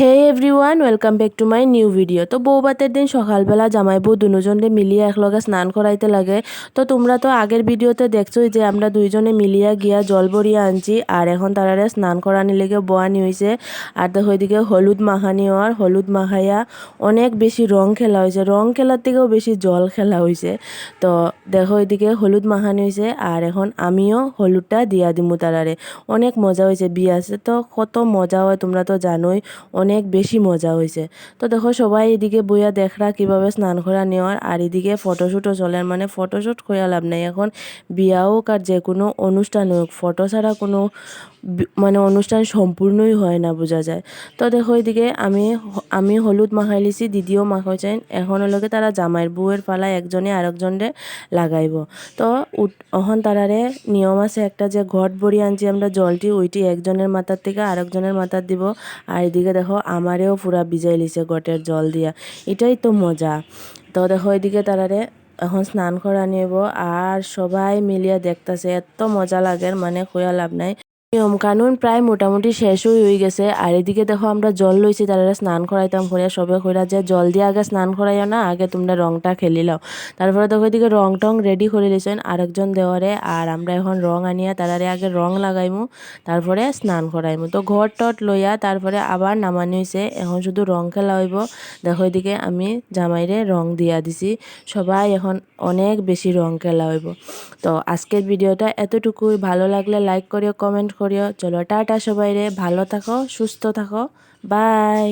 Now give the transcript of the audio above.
Hey everyone welcome back to my new video. তো বউবাতের দিন সকালবেলা জামাই বউ দুজনে মিলিয়ে একলগে স্নান করাইতে লাগে। তো তোমরা তো আগের ভিডিওতে দেখছোই যে আমরা দুইজনে মিলিয়া গিয়া জল ভরিয়া আনছি আর এখন তারারে স্নান করানি লেগে বোয়ানি হয়েছে। আর দেখো ওইদিকে হলুদ মাখানি আর হলুদ মাখাইয়া অনেক বেশি রং খেলা হয়েছে, রং খেলার থেকেও বেশি জল খেলা হয়েছে। তো দেখো ওইদিকে হলুদ মাখানি হয়েছে আর এখন আমিও হলুদটা দিয়া দিমু তারারে। অনেক মজা হয়েছে, বিয়ে আছে তো কত মজা হয় তোমরা তো জানোই, অনেক বেশি মজা হয়েছে। তো দেখো সবাই এদিকে বইয়া দেখরা কিভাবে স্নান করা নেওয়ার, আর এদিকে ফটোশ্যুটও চলে। মানে ফটোশ্যুট করা লাভ নাই, এখন বিয়া হোক আর যে কোনো অনুষ্ঠান হোক ফটো ছাড়া কোনো মানে অনুষ্ঠান সম্পূর্ণই হয় না, বোঝা যায়। তো দেখো এদিকে আমি হলুদ মাখাই লিছি, দিদিও মাখাইছেন। এখন লগে তারা জামাইয়ের বউয়ের পালায় একজনে আরেকজনে লাগাইব। তো এখন তারারে নিয়ম আছে একটা, যে ঘট ভরি আনছি আমরা জলটি, ওইটি একজনের মাথার থেকে আরেকজনের মাথার দিব। আর এদিকে দেখো আমারেও পুরা ভিজাই লিছে ঘটের জল দিয়া, এটাই তো মজা। তো দেখো এদিকে তারারে এখন স্নান করা নেব আর সবাই মিলিয়ে দেখতেছে, এত মজা লাগে মানে কইয়া লাভ নাই। নিয়ম কানুন প্রায় মোটামুটি শেষই হয়ে গেছে। আর এদিকে দেখো আমরা জল লইছি, তারা স্নান করাইতাম করিয়া সবে কইরা যে জল দিয়ে আগে স্নান করাইও না, আগে তোমরা রংটা খেলি লাও। তারপরে দেখো এদিকে রং টং রেডি করে লিছেন আরেকজন দেওয়ারে, আর আমরা এখন রং আনিয়া তারারে আগে রং লাগাইমু, তারপরে স্নান করাইমু। তো ঘর টট লইয়া তারপরে আবার নামানি হয়েছে, এখন শুধু রং খেলা হইব। দেখো এদিকে আমি জামাইরে রং দিয়া দিছি, সবাই এখন অনেক বেশি রং খেলা হইব। তো আজকের ভিডিওটা এতটুকুই, ভালো লাগলে লাইক করিও, কমেন্ট করিও। চলো টাটা সবাই রে, ভালো থাকো, সুস্থ থাকো, বাই।